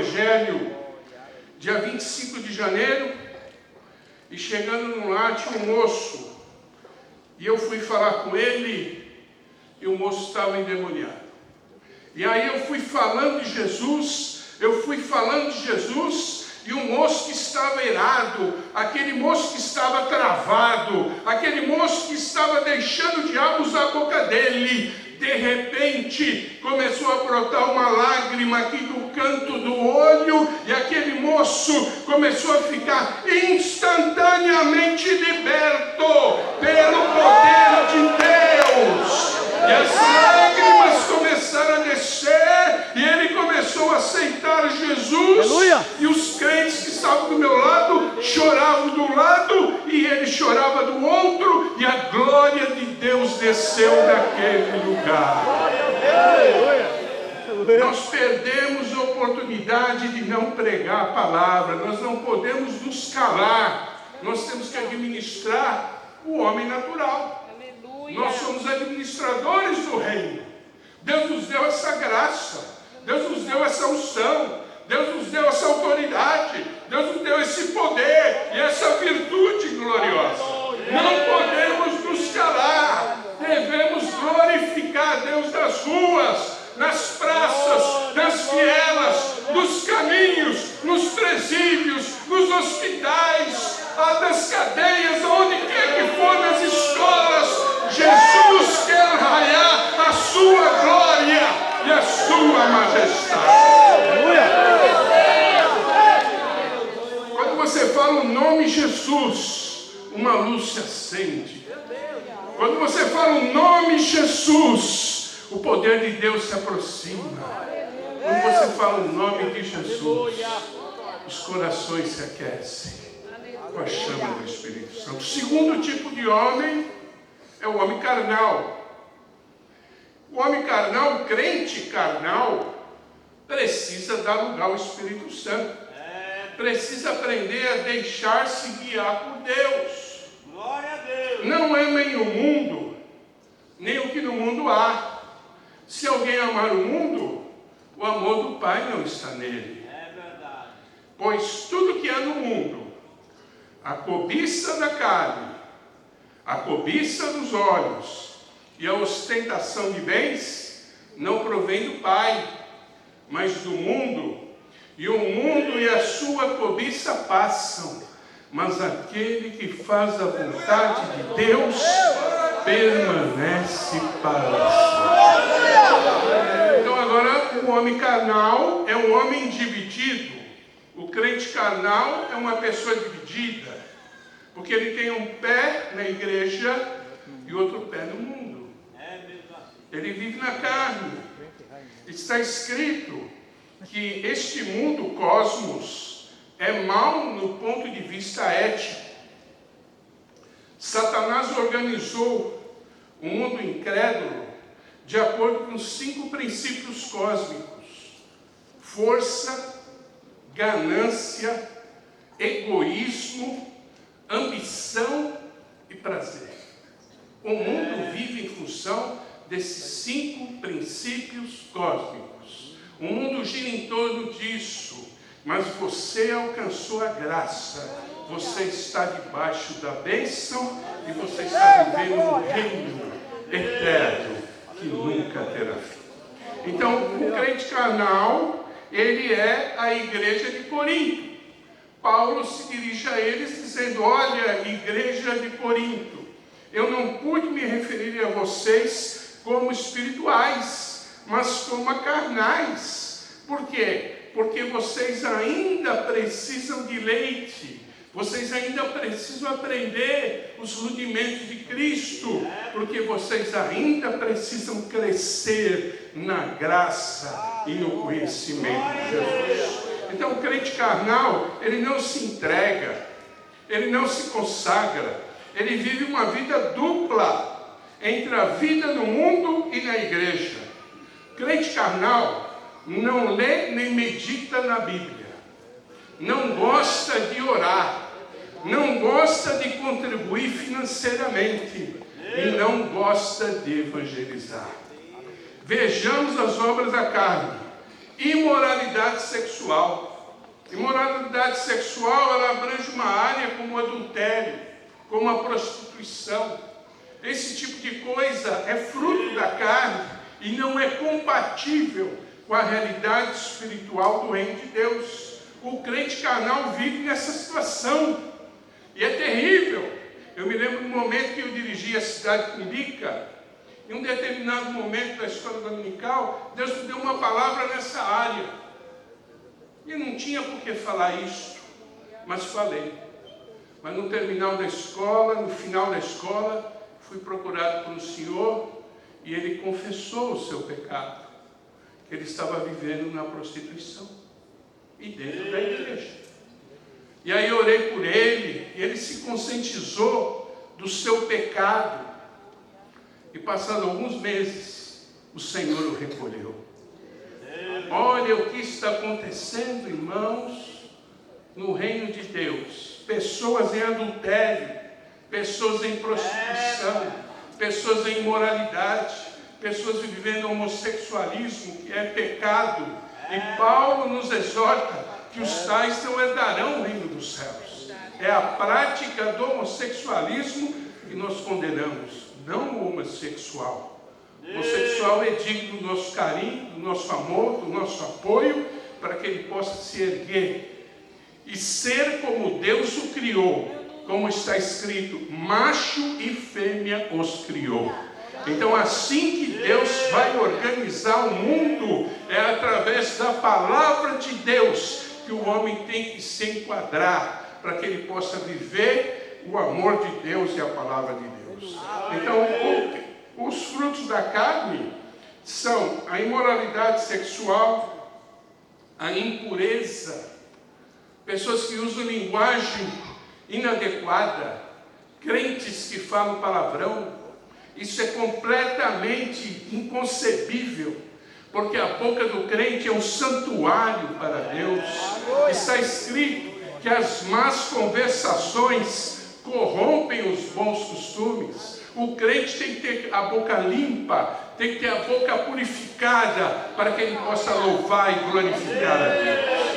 Evangelho, dia 25 de janeiro, e chegando no lar tinha um moço, e eu fui falar com ele, e o moço estava endemoniado. E aí eu fui falando de Jesus, e o moço que estava irado, aquele moço que estava travado, aquele moço que estava deixando o diabo usar a boca dele, de repente começou a brotar uma lágrima aqui do canto do olho, e aquele moço começou a ficar instantaneamente liberto pelo poder de Deus. E as lágrimas começaram a descer, e ele começou a aceitar Jesus. Aleluia. E os crentes que estavam do meu lado choravam do lado, e ele chorava do outro, e a glória de Deus desceu naquele lugar. Nós perdemos a oportunidade de não pregar a palavra, nós não podemos nos calar, nós temos que administrar o homem natural. Nós somos administradores do reino. Deus nos deu essa graça, Deus nos deu essa unção, Deus nos deu essa autoridade, Deus nos deu esse poder e essa virtude gloriosa. Não podemos nos calar, devemos glorificar a Deus nas ruas, nas praças, nas vielas, nos caminhos, nos presídios, nos hospitais, nas cadeias, aonde quer que for, nas escolas. Jesus quer raiar a sua glória e a sua majestade. Quando você fala o nome Jesus, uma luz se acende. Quando você fala o nome Jesus, o poder de Deus se aproxima. Quando você fala o nome de Jesus, os corações se aquecem com a chama do Espírito Santo. O segundo tipo de homem é o homem carnal. O homem carnal, o crente carnal, precisa dar lugar ao Espírito Santo. Precisa aprender a deixar-se guiar por Deus. Glória a Deus. Não é nem o mundo, nem o que no mundo há. Se alguém amar o mundo, o amor do Pai não está nele. É verdade. Pois tudo que há no mundo, a cobiça da carne, a cobiça dos olhos e a ostentação de bens, não provém do Pai, mas do mundo. E o mundo e a sua cobiça passam, mas aquele que faz a vontade de Deus permanece para sempre. Então agora o homem carnal é um homem dividido. O crente carnal é uma pessoa dividida, porque ele tem um pé na igreja e outro pé no mundo. Ele vive na carne. Está escrito que este mundo, o cosmos, é mau no ponto de vista ético. Satanás organizou o mundo incrédulo de acordo com 5 princípios cósmicos: força, ganância, egoísmo, ambição e prazer. O mundo vive em função desses 5 princípios cósmicos. O mundo gira em torno disso, mas você alcançou a graça, você está debaixo da bênção e você está vivendo um reino eterno que nunca terá fim. Então, o crente carnal, ele é a igreja de Corinto. Paulo se dirige a eles dizendo: olha, igreja de Corinto, eu não pude me referir a vocês como espirituais, mas como carnais. Por quê? Porque vocês ainda precisam de leite, vocês ainda precisam aprender os rudimentos de Cristo, porque vocês ainda precisam crescer na graça e no conhecimento de Jesus. Então o crente carnal, ele não se entrega, ele não se consagra, ele vive uma vida dupla entre a vida no mundo e na igreja. Crente carnal não lê nem medita na Bíblia, não gosta de orar, não gosta de contribuir financeiramente e não gosta de evangelizar. Vejamos as obras da carne. imoralidade sexual. Imoralidade sexual, ela abrange uma área como o adultério, como a prostituição. Esse tipo de coisa é fruto da carne e não é compatível com a realidade espiritual do reino de Deus. O crente carnal vive nessa situação e é terrível. Eu me lembro do momento que eu dirigi a cidade de Cumbica. Em um determinado momento da escola dominical, Deus me deu uma palavra nessa área. E não tinha por que falar isso, mas falei. Mas no final da escola, fui procurado pelo Senhor e ele confessou o seu pecado, que ele estava vivendo na prostituição e dentro da igreja. E aí orei por ele e ele se conscientizou do seu pecado. E passando alguns meses, o Senhor o recolheu. Olha o que está acontecendo, irmãos, no reino de Deus. Pessoas em adultério, pessoas em prostituição, pessoas em imoralidade, pessoas vivendo homossexualismo, que é pecado. E Paulo nos exorta que os tais não herdarão o reino dos céus. É a prática do homossexualismo que nós condenamos, não o homossexual. O homossexual é digno do nosso carinho, do nosso amor, do nosso apoio, para que ele possa se erguer e ser como Deus o criou, como está escrito, macho e fêmea os criou. Então, assim que Deus vai organizar o mundo, é através da palavra de Deus que o homem tem que se enquadrar, para que ele possa viver o amor de Deus e a palavra de Deus. Então, os frutos da carne são a imoralidade sexual, a impureza, pessoas que usam linguagem inadequada, crentes que falam palavrão. Isso é completamente inconcebível, porque a boca do crente é um santuário para Deus. Está escrito que as más conversações corrompem os bons costumes. O crente tem que ter a boca limpa, tem que ter a boca purificada, para que ele possa louvar e glorificar a Deus.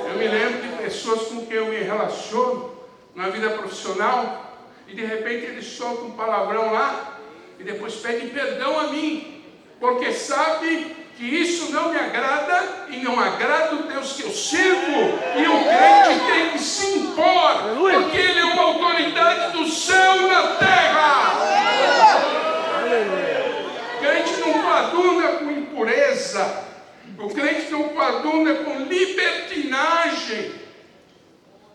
Eu me lembro de pessoas com quem eu me relaciono na vida profissional, e de repente eles soltam um palavrão lá, e depois pedem perdão a mim, porque sabe que isso não me agrada, e não agrada o Deus que eu sirvo, e o crente tem que se impor, porque ele é uma autoridade do céu e da terra. O crente não coaduna com impureza, o crente não coaduna com libertinagem.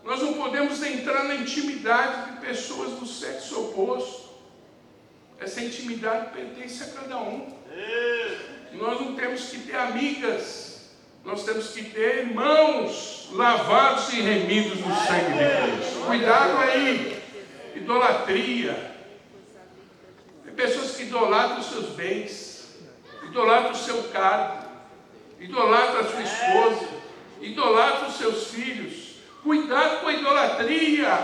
Nós não podemos entrar na intimidade de pessoas do sexo oposto. Essa intimidade pertence a cada um. Nós não temos que ter amigas, nós temos que ter irmãos lavados e remidos no sangue de Cristo. Cuidado aí, idolatria. Tem pessoas que idolatram os seus bens, idolatram o seu cargo, idolatram a sua esposa, idolatram os seus filhos. Cuidado com a idolatria.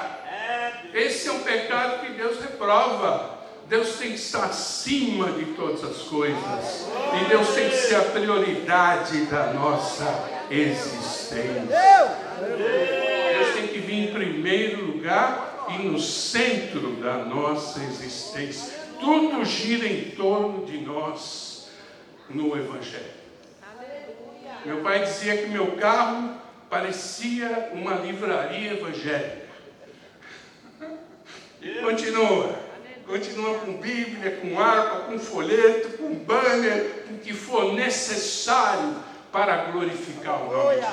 Esse é um pecado que Deus reprova. Deus tem que estar acima de todas as coisas. E Deus tem que ser a prioridade da nossa existência. Deus tem que vir em primeiro lugar e no centro da nossa existência. Tudo gira em torno de nós no Evangelho. Meu pai dizia que meu carro parecia uma livraria evangélica. E continua com Bíblia, com harpa, com folheto, com banner, com o que for necessário para glorificar o nome de Deus.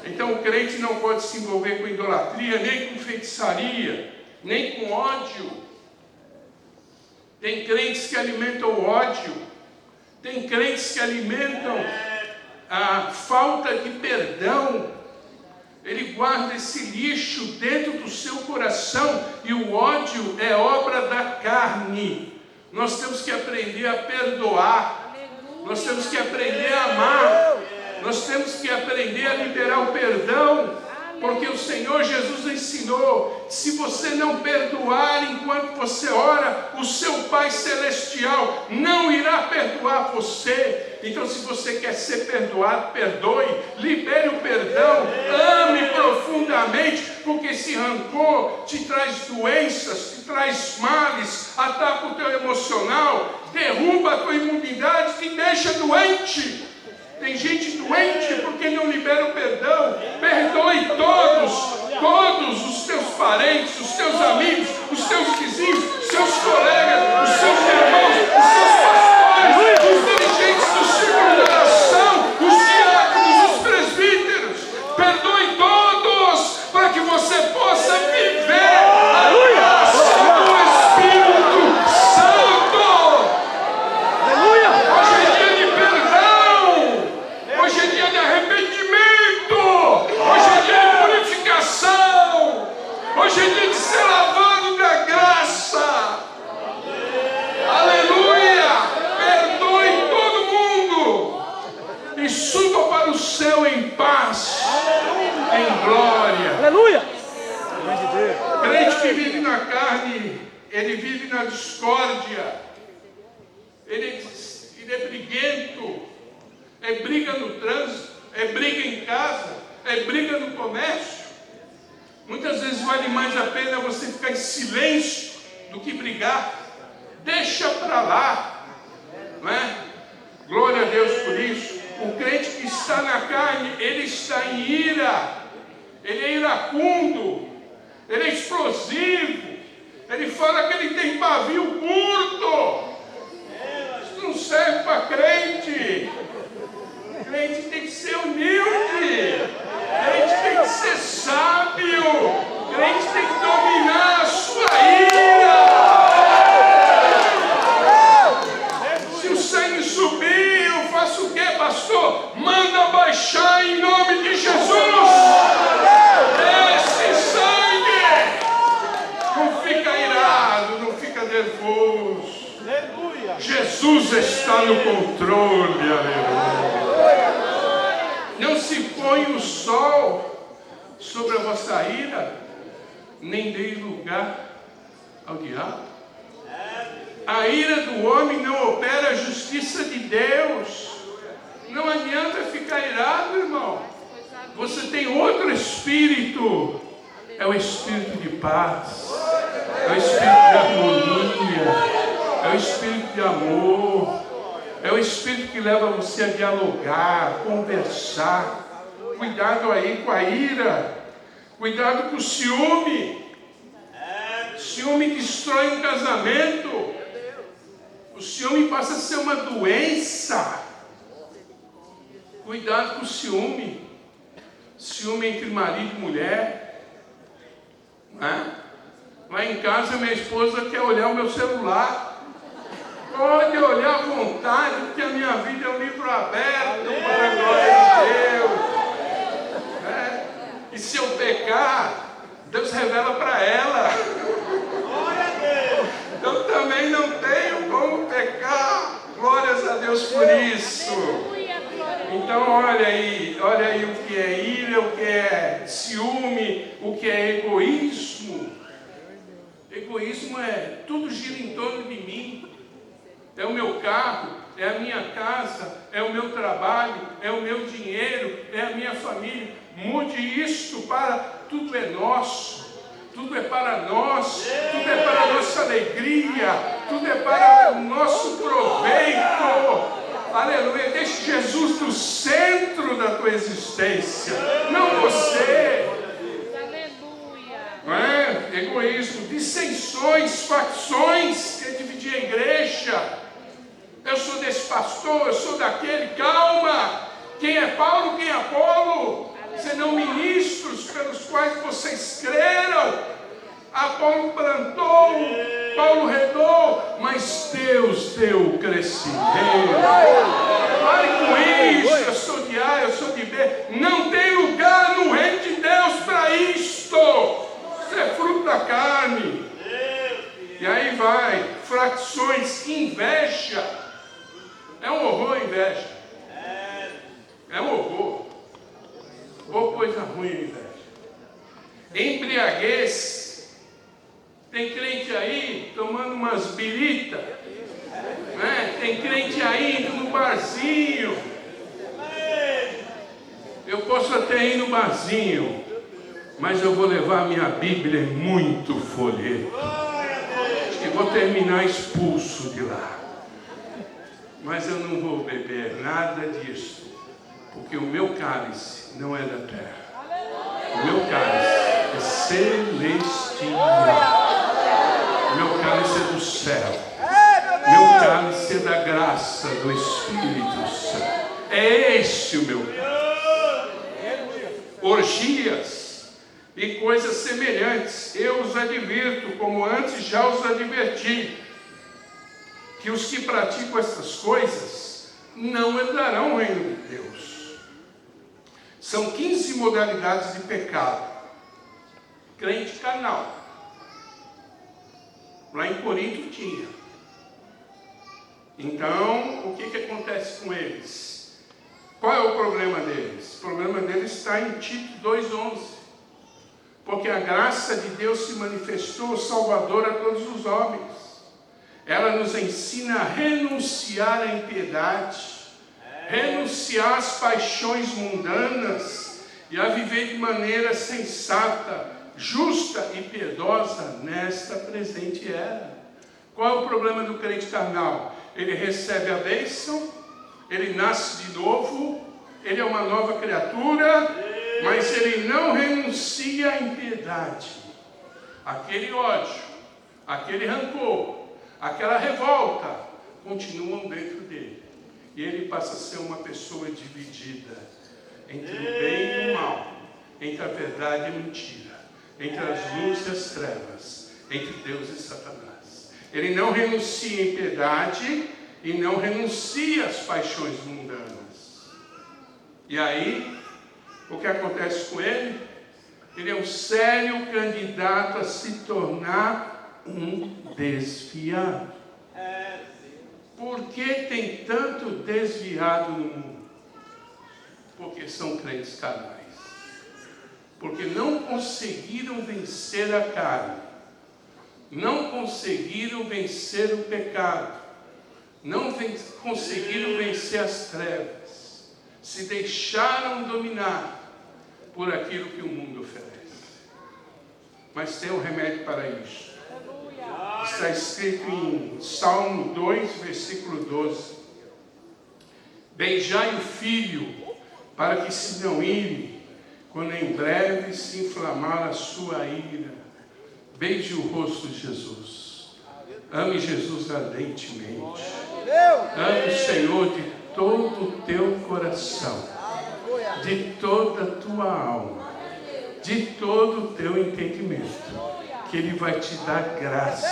Então o crente não pode se envolver com idolatria, nem com feitiçaria, nem com ódio. Tem crentes que alimentam o ódio, tem crentes que alimentam a falta de perdão. Ele guarda esse lixo dentro do seu coração, e o ódio é obra da carne. Nós temos que aprender a perdoar, nós temos que aprender a amar, nós temos que aprender a liberar o perdão, porque o Senhor Jesus ensinou: se você não perdoar enquanto você ora, o seu Pai Celestial não irá perdoar você. Então, se você quer ser perdoado, perdoe, libere o perdão, ame profundamente, porque esse rancor te traz doenças, te traz males, ataca o teu emocional, derruba a tua imunidade, te deixa doente. Tem gente doente porque não libera o perdão. Perdoe todos os teus parentes, os teus amigos, os teus vizinhos, os seus colegas, os seus irmãos, os seus pastores, os dirigentes do círculo de oração, os diáconos, os presbíteros. Perdoe todos para que você possa viver a graça do Espírito Santo. Hoje é dia de perdão. Hoje é dia de arrependimento. Hoje é dia de purificação. Hoje é dia de ser lavado da graça. Aleluia! Perdoe todo mundo e suba para o céu em paz, em glória. Aleluia! Crente que vive na carne, ele vive na discórdia. Ele é briguento. É briga no trânsito, é briga em casa, é briga no comércio. Muitas vezes vale mais a pena você ficar em silêncio do que brigar. Deixa para lá, não é? Glória a Deus por isso. O crente que está na carne, ele está em ira, ele é iracundo, ele é explosivo, ele fala que ele tem pavio curto. Isso não serve para crente. Crente tem que ser humilde, crente tem que ser sábio, crente tem que dominar a sua ira. Se o sangue subir, eu faço o quê, pastor? Manda baixar em nome de Jesus. Esse sangue não fica irado, não fica nervoso. Jesus está no controle, aleluia. Não se põe o sol sobre a vossa ira, nem dê lugar ao diabo. A ira do homem não opera a justiça de Deus. Não adianta ficar irado, irmão. Você tem outro espírito. É o espírito de paz. É o espírito de harmonia. É o espírito de amor. É o espírito que leva você a dialogar, conversar. Cuidado aí com a ira. Cuidado com o ciúme. Ciúme destrói um casamento. O ciúme passa a ser uma doença. Cuidado com o ciúme. Ciúme entre marido e mulher. Não é? Lá em casa minha esposa quer olhar o meu celular. Pode olhar à vontade, porque a minha vida é um livro aberto para a glória de Deus. É? E se eu pecar, Deus revela para ela. Eu também não tenho como pecar. Glórias a Deus por isso. Então olha aí o que é ira, o que é ciúme, o que é egoísmo. Egoísmo é tudo gira em torno de mim. É o meu carro, é a minha casa, é o meu trabalho, é o meu dinheiro, é a minha família. Mude isto para tudo é nosso. Tudo é para nós, tudo é para a nossa alegria, tudo é para o nosso proveito. Aleluia, deixe Jesus no centro da tua existência, não você. Não é? Egoísmo, dissensões, facções, quer dividir a igreja. Eu sou desse pastor, eu sou daquele, calma. Quem é Paulo, quem é Apolo? Senão ministros pelos quais vocês creram. Apolo plantou, Paulo regou, mas Deus deu o crescimento. Pare com isso, eu sou de A, eu sou de B. Não tem lugar no reino de Deus para isto. Isso é fruto da carne. E aí vai, fracções, inveja. É um horror a inveja. É um horror. Ou coisa ruim a inveja. Embriaguez. Tem crente aí tomando umas biritas, né? Tem crente aí indo no barzinho. Eu posso até ir no barzinho, mas eu vou levar minha Bíblia em muito folheto. E vou terminar expulso de lá. Mas eu não vou beber nada disso, porque o meu cálice não é da terra. O meu cálice é celestial. O meu cálice é do céu. O meu cálice é da graça do Espírito Santo. É esse o meu cálice. Orgias e coisas semelhantes, eu os advirto, como antes já os adverti, que os que praticam essas coisas não entrarão no reino de Deus. São 15 modalidades de pecado. Crente carnal. Lá em Corinto tinha. Então, o que acontece com eles? Qual é o problema deles? O problema deles está em Tito 2,11. Porque a graça de Deus se manifestou salvadora a todos os homens. Ela nos ensina a renunciar à impiedade, renunciar às paixões mundanas e a viver de maneira sensata, justa e piedosa nesta presente era. Qual é o problema do crente carnal? Ele recebe a bênção, ele nasce de novo, ele é uma nova criatura, mas ele não renuncia à impiedade. Aquele ódio, aquele rancor, aquela revolta continuam dentro dele. E ele passa a ser uma pessoa dividida entre o bem e o mal, entre a verdade e a mentira, entre as luzes e as trevas, entre Deus e Satanás. Ele não renuncia à impiedade e não renuncia às paixões mundanas. E aí, o que acontece com ele? Ele é um sério candidato a se tornar um desviado. Por que tem tanto desviado no mundo? Porque são crentes carnais. Porque não conseguiram vencer a carne. Não conseguiram vencer o pecado. Não conseguiram vencer as trevas. Se deixaram dominar por aquilo que o mundo oferece. Mas tem um remédio para isso. Está escrito em Salmo 2, versículo 12. Beijai o filho, para que se não ire, quando em breve se inflamar a sua ira. Beije o rosto de Jesus. Ame Jesus ardentemente. Ame o Senhor de todo o teu coração, de toda a tua alma, de todo o teu entendimento, que Ele vai te dar graça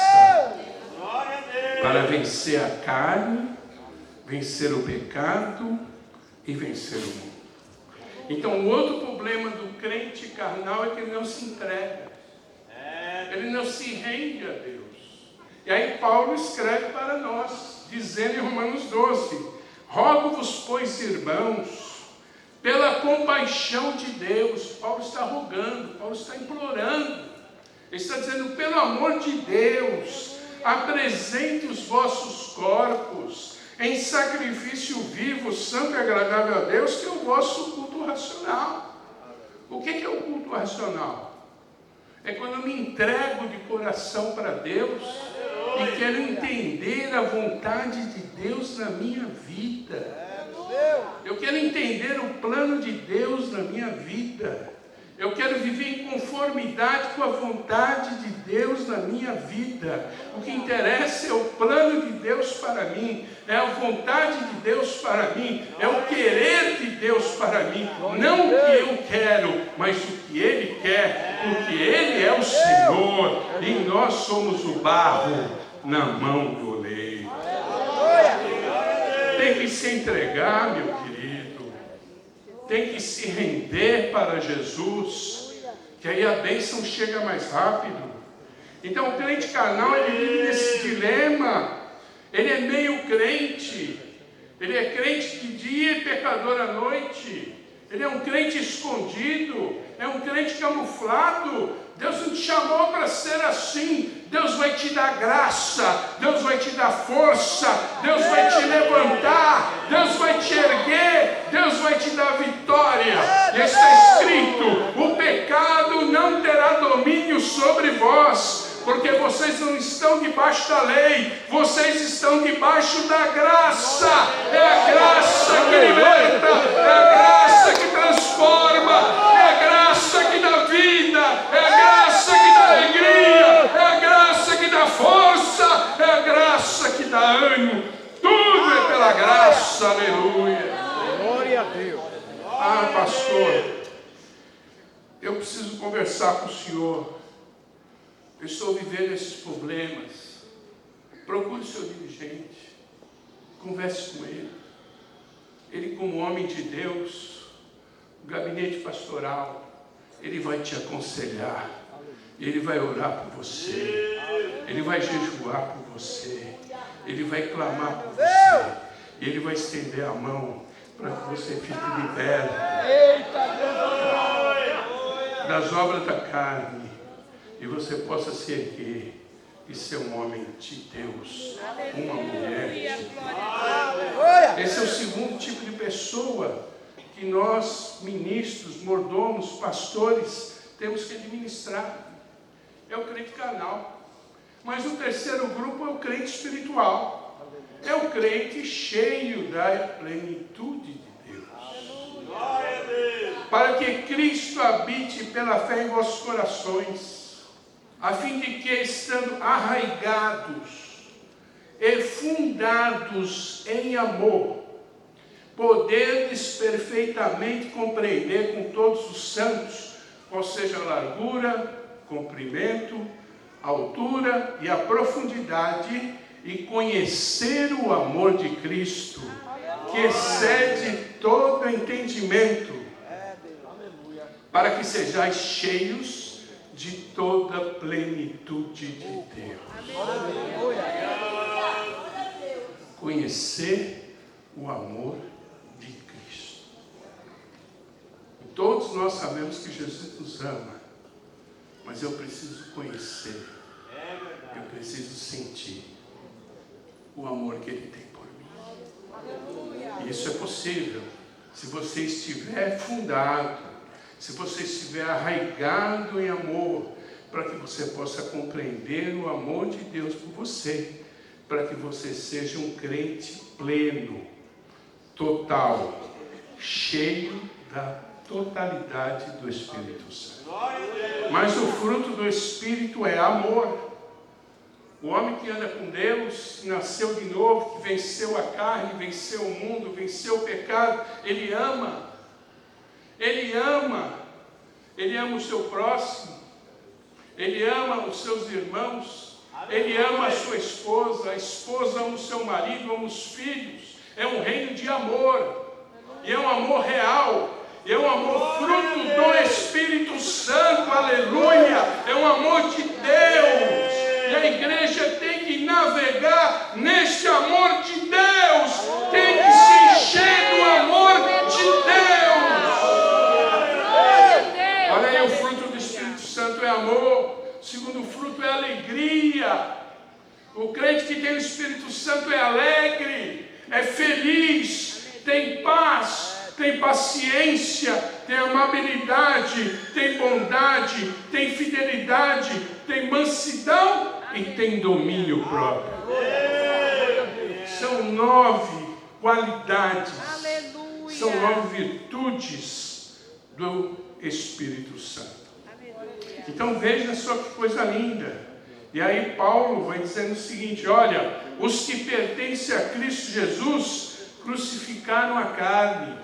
para vencer a carne, vencer o pecado e vencer o mundo. Então, o outro problema do crente carnal é que ele não se entrega, ele não se rende a Deus. E aí Paulo escreve para nós, dizendo em Romanos 12: rogo-vos, pois, irmãos, pela compaixão de Deus. Paulo está rogando, Paulo está implorando. Ele está dizendo, pelo amor de Deus, apresente os vossos corpos em sacrifício vivo, santo e agradável a Deus, que é o vosso culto racional. O que é o culto racional? É quando eu me entrego de coração para Deus e quero entender a vontade de Deus na minha vida. Eu quero entender o plano de Deus na minha vida. Eu quero viver em conformidade com a vontade de Deus na minha vida. O que interessa é o plano de Deus para mim, é a vontade de Deus para mim, é o querer de Deus para mim. Não o que eu quero, mas o que Ele quer, porque Ele é o Senhor e nós somos o barro na mão do oleiro. Tem que se entregar, meu querido. Tem que se render para Jesus, que aí a bênção chega mais rápido. Então o crente carnal, ele vive nesse dilema. Ele é meio crente, ele é crente de dia e pecador à noite. Ele é um crente escondido, é um crente camuflado. Deus não te chamou para ser assim. Deus vai te dar graça, Deus vai te dar força, Deus vai te levantar, Deus vai te erguer, Deus vai te dar vitória. E está escrito: o pecado não terá domínio sobre vós, porque vocês não estão debaixo da lei, vocês estão debaixo da graça. É a graça que liberta, é a graça que transforma, é a graça que dá vida, é a graça que dá alegria, é a graça que dá força, é a graça que dá ânimo. Tudo é pela graça, aleluia. Glória a Deus. Ah, pastor, eu preciso conversar com o senhor. Eu estou vivendo esses problemas. Procure o seu dirigente, converse com ele. Ele, como homem de Deus, o gabinete pastoral, ele vai te aconselhar, ele vai orar por você, ele vai jejuar por você, ele vai clamar por você, e ele vai estender a mão para que você fique liberto das obras da carne, e você possa se erguer e ser um homem de Deus, uma mulher de Deus. Esse é o segundo tipo de pessoa que nós, ministros, mordomos, pastores, temos que administrar. É o crente carnal. Mas o terceiro grupo é o crente espiritual. É o crente cheio da plenitude de Deus. Para que Cristo habite pela fé em vossos corações, a fim de que, estando arraigados e fundados em amor, poderes perfeitamente compreender com todos os santos, qual seja a largura, comprimento, altura e a profundidade, e conhecer o amor de Cristo, que excede todo entendimento, para que sejais cheios de toda a plenitude de Deus. Conhecer o amor de Cristo. E todos nós sabemos que Jesus nos ama, mas eu preciso conhecer, eu preciso sentir o amor que Ele tem por mim. E isso é possível se você estiver fundado, se você estiver arraigado em amor, para que você possa compreender o amor de Deus por você, para que você seja um crente pleno, total, cheio da totalidade do Espírito Santo. Mas o fruto do Espírito é amor. O homem que anda com Deus, que nasceu de novo, que venceu a carne, venceu o mundo, venceu o pecado, ele ama. Ele ama o seu próximo, ele ama os seus irmãos, ele ama a sua esposa, a esposa ama o seu marido, ama os filhos. É um reino de amor, e é um amor real, e é um amor fruto do Espírito Santo, aleluia, é um amor de Deus, e a igreja tem que navegar neste amor de Deus, tem que se encher do amor de Deus. Olha aí, o fruto do Espírito Santo é amor. O segundo fruto é alegria. O crente que tem o Espírito Santo é alegre, é feliz, tem paz, tem paciência, tem amabilidade, tem bondade, tem fidelidade, tem mansidão e tem domínio próprio. São 9 qualidades, são 9 virtudes do Espírito Santo. Então veja só que coisa linda. E aí Paulo vai dizendo o seguinte: olha, os que pertencem a Cristo Jesus crucificaram a carne,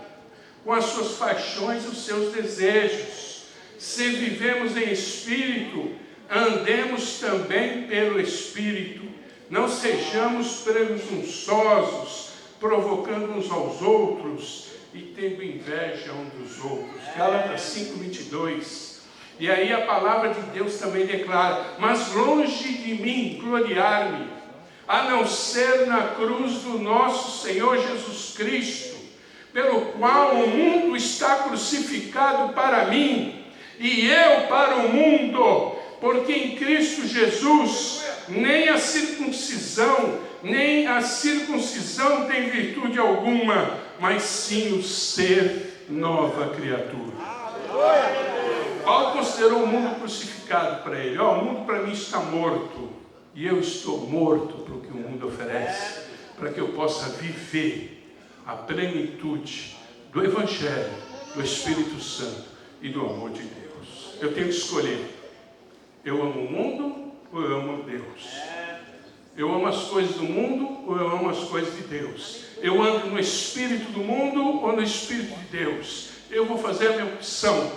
com as suas paixões e os seus desejos. Se vivemos em Espírito, andemos também pelo Espírito. Não sejamos presunçosos, provocando uns aos outros e tendo inveja um dos outros. Gálatas 5:22. E aí a palavra de Deus também declara: mas longe de mim gloriar-me, a não ser na cruz do nosso Senhor Jesus Cristo, pelo qual o mundo está crucificado para mim, e eu para o mundo. Porque em Cristo Jesus, nem a circuncisão tem virtude alguma, mas sim o ser nova criatura. Paulo considerou o mundo crucificado para ele. O mundo para mim está morto, e eu estou morto para o que o mundo oferece, para que eu possa viver a plenitude do Evangelho, do Espírito Santo e do amor de Deus. Eu tenho que escolher. Eu amo o mundo ou eu amo Deus? Eu amo as coisas do mundo ou eu amo as coisas de Deus? Eu ando no espírito do mundo ou no espírito de Deus? Eu vou fazer a minha opção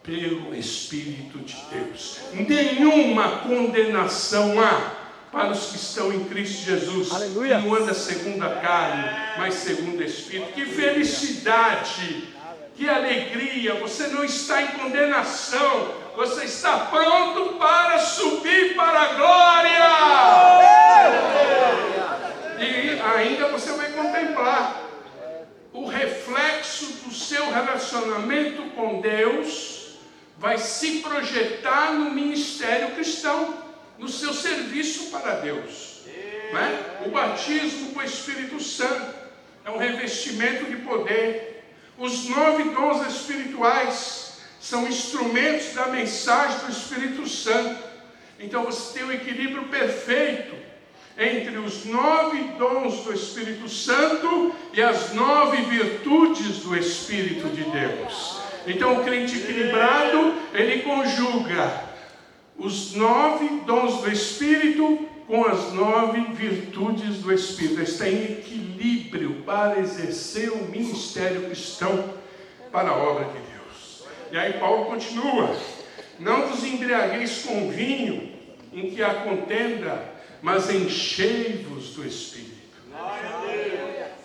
pelo Espírito de Deus. Nenhuma condenação há para os que estão em Cristo Jesus. Aleluia. Que não anda segundo a carne, mas segundo o Espírito. Que felicidade, que alegria. Você não está em condenação. Você está pronto para subir para a glória. E ainda você vai contemplar o reflexo do seu relacionamento com Deus, vai se projetar no ministério cristão, no seu serviço para Deus. Não é? O batismo com o Espírito Santo é um revestimento de poder. Os 9 dons espirituais são instrumentos da mensagem do Espírito Santo. Então você tem um equilíbrio perfeito entre os 9 dons do Espírito Santo e as 9 virtudes do Espírito de Deus. Então o crente equilibrado, ele conjuga os 9 dons do Espírito com as 9 virtudes do Espírito. Ele está em equilíbrio para exercer o ministério cristão para a obra de Deus. E aí Paulo continua: não vos embriagueis com vinho em que há contenda, mas enchei-vos do Espírito.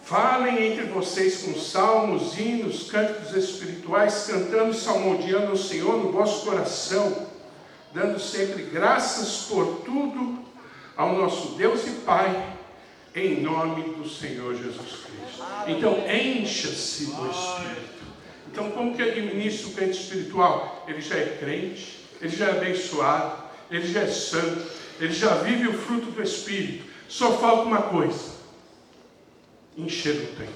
Falem entre vocês com salmos, hinos, cânticos espirituais, cantando e salmodiando ao Senhor no vosso coração, dando sempre graças por tudo ao nosso Deus e Pai, em nome do Senhor Jesus Cristo. Então, encha-se do Espírito. Então, como que administra o crente espiritual? Ele já é crente, ele já é abençoado, ele já é santo, ele já vive o fruto do Espírito. Só falta uma coisa: encher o tanque.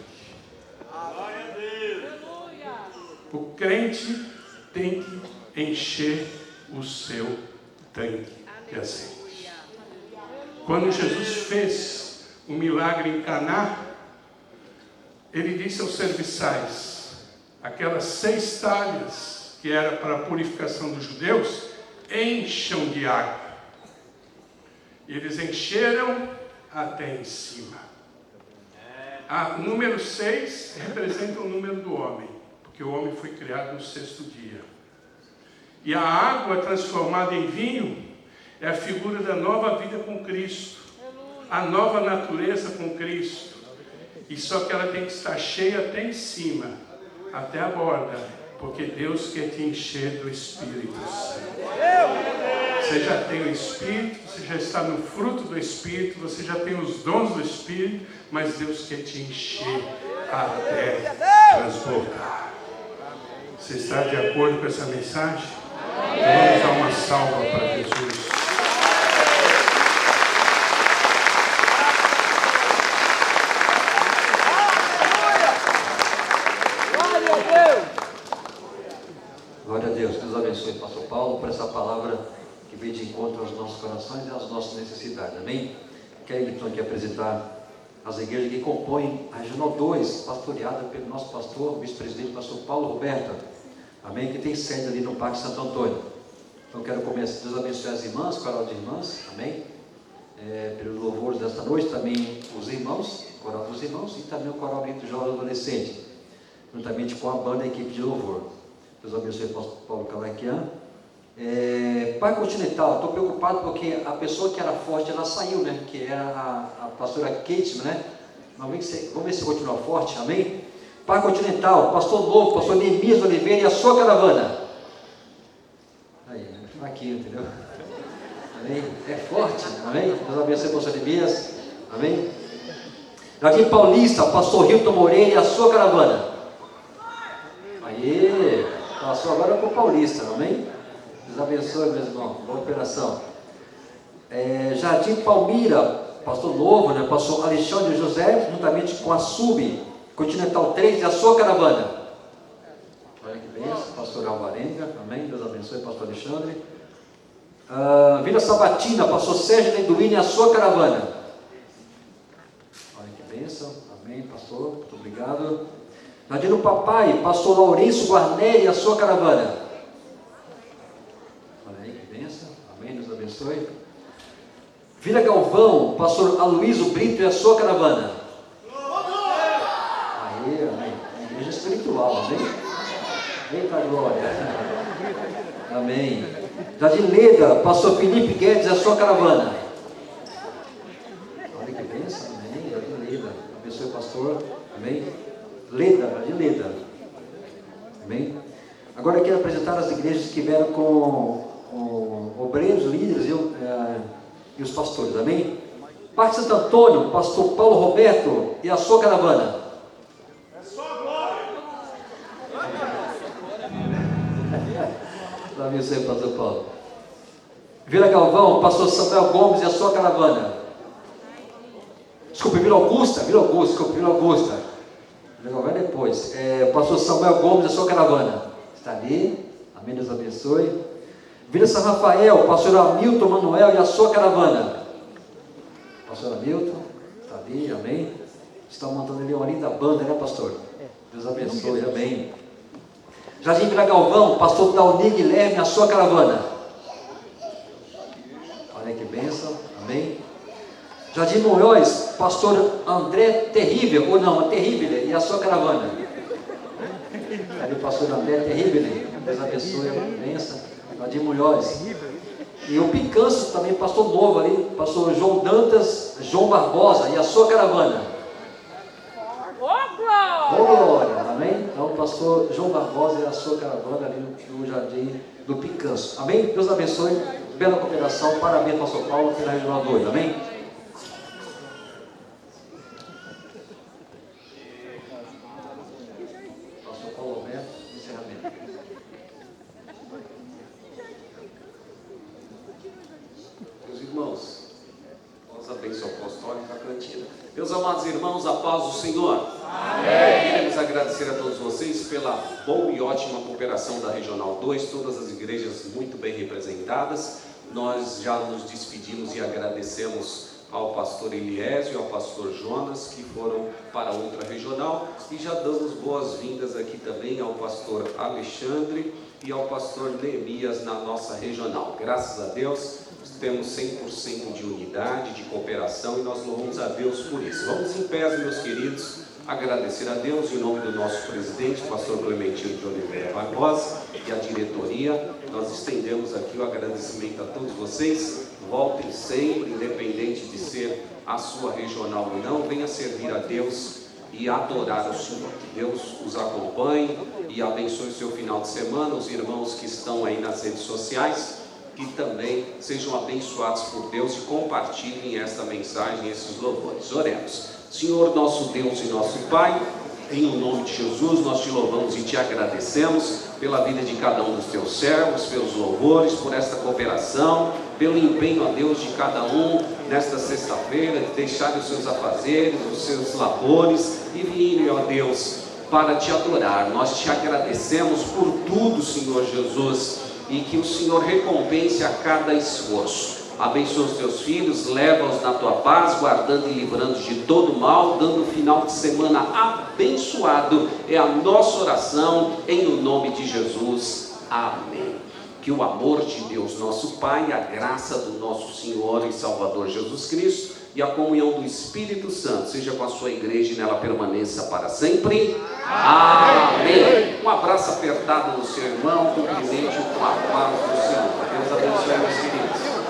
O crente tem que encher o seu tanque de azeite. Quando Jesus fez o milagre em Caná, ele disse aos serviçais: aquelas 6 talhas que era para a purificação dos judeus, encham de água. E eles encheram até em cima. A número 6 representa o número do homem, porque o homem foi criado no 6º dia. E a água transformada em vinho é a figura da nova vida com Cristo, a nova natureza com Cristo. E só que ela tem que estar cheia até em cima, até a borda, porque Deus quer te encher do Espírito Santo. Você já tem o Espírito, você já está no fruto do Espírito, você já tem os dons do Espírito, mas Deus quer te encher até transbordar. Você está de acordo com essa mensagem? Então vamos dar uma salva para Jesus. Glória a Deus. Deus abençoe o pastor Paulo por essa palavra que veio de encontro aos nossos corações e às nossas necessidades. Amém? Quero então aqui apresentar as igrejas que compõem a Regional 2, pastoreada pelo nosso pastor, vice-presidente, pastor Paulo Roberto. Amém? Que tem sede ali no Parque Santo Antônio. Então quero começar. Deus abençoe as irmãs, coral de irmãs. Amém? Pelos louvores desta noite, também os irmãos, coral dos irmãos, e também o coral Grito Jovem Adolescente, juntamente com a banda e a equipe de louvor. Deus abençoe o pastor Paulo Calaquian. Pai Continental, estou preocupado porque a pessoa que era forte, ela saiu, né? Que era a pastora Kate, né? Vamos ver se continua forte, amém? Pai Continental, pastor novo, pastor Neemias Oliveira e a sua caravana. Aí, aqui, entendeu? Amém? É forte, amém? Deus abençoe o pastor Neemias, amém? Jardim Paulista, pastor Hilton Moreira e a sua caravana. Aí, passou agora para o Paulista, amém? Deus abençoe, meus irmãos. Boa operação. Jardim Palmira, pastor novo, né? Pastor Alexandre José, juntamente com a Sub Continental 3 e a sua caravana. Olha que bênção, pastor Alvarenga, amém. Deus abençoe, pastor Alexandre. Vila Sabatina, pastor Sérgio Lenduíno e a sua caravana. Olha que bênção, amém, pastor, muito obrigado. Jardim do Papai, pastor Lourenço Guarneri e a sua caravana. Olha aí que bênção, amém, Deus abençoe. Vila Galvão, pastor Aloysio Brito e a sua caravana. Aí, amém. Igreja espiritual, amém? Eita glória. Amém. Jardim Leda, pastor Felipe Guedes e a sua caravana. Olha que bênção, amém. Jardim Leda, abençoe o pastor, amém. Leda, Jardim Leda, amém. Agora eu quero apresentar as igrejas que vieram com obreiros, líderes e os pastores, amém? Parque Santo Antônio, pastor Paulo Roberto e a sua caravana. É só glória. Amém, Senhor, pastor Paulo. Vila Galvão, pastor Samuel Gomes e a sua caravana. Desculpe, Vila Augusta. Vila Augusta é depois. Pastor Samuel Gomes e a sua caravana. Está ali, amém, Deus abençoe. Vila São Rafael, pastor Hamilton Manuel e a sua caravana. Pastor Hamilton, está ali, amém. Está montando ali uma linda banda, né, pastor? Deus abençoe, amém. Jardim Vila Galvão, pastor Dauni Guilherme e a sua caravana. Olha que bênção, amém. Jardim Monhóis, pastor André Terrível, Terrível e a sua caravana. Ali o pastor André Terrível, Deus abençoe, bênção. Jardim Mulheres. E o Picanço também, pastor novo ali, pastor João Dantas, João Barbosa e a sua caravana. Glória! Amém? Então, o pastor João Barbosa e a sua caravana ali no Jardim do Picanço. Amém? Deus abençoe, bela cooperação, parabéns, pastor Paulo, pela Regional 2, amém? Pastor Paulo Roberto, encerramento. Irmãos, vamos a bênção apostólica cantina. Meus amados irmãos, a paz do Senhor. Amém. Queremos agradecer a todos vocês pela boa e ótima cooperação da Regional 2, todas as igrejas muito bem representadas. Nós já nos despedimos e agradecemos ao pastor Eliésio e ao pastor Jonas, que foram para outra regional, e já damos boas-vindas aqui também ao pastor Alexandre e ao pastor Neemias na nossa regional. Graças a Deus, temos 100% de unidade, de cooperação, e nós louvamos a Deus por isso. Vamos em pé, meus queridos, agradecer a Deus em nome do nosso presidente, pastor Clementino de Oliveira Barbosa, e a diretoria. Nós estendemos aqui o agradecimento a todos vocês. Voltem sempre, independente de ser a sua regional ou não, venha servir a Deus e adorar o Senhor. Que Deus os acompanhe e abençoe o seu final de semana. Os irmãos que estão aí nas redes sociais, que também sejam abençoados por Deus e compartilhem esta mensagem, esses louvores. Oremos. Senhor, nosso Deus e nosso Pai, em o nome de Jesus, nós te louvamos e te agradecemos pela vida de cada um dos teus servos, pelos louvores, por esta cooperação, pelo empenho, ó Deus, de cada um nesta sexta-feira, de deixar os seus afazeres, os seus labores e virem, ó Deus, para te adorar. Nós te agradecemos por tudo, Senhor Jesus, e que o Senhor recompense a cada esforço. Abençoa os teus filhos, leva-os na tua paz, guardando e livrando de todo mal, dando um final de semana abençoado. É a nossa oração, em o nome de Jesus. Amém. Que o amor de Deus, nosso Pai, a graça do nosso Senhor e Salvador Jesus Cristo e a comunhão do Espírito Santo seja com a sua igreja e nela permaneça para sempre. Amém. Um abraço apertado no seu irmão, cumprimente-o com a paz do Senhor. Deus abençoe, meus queridos.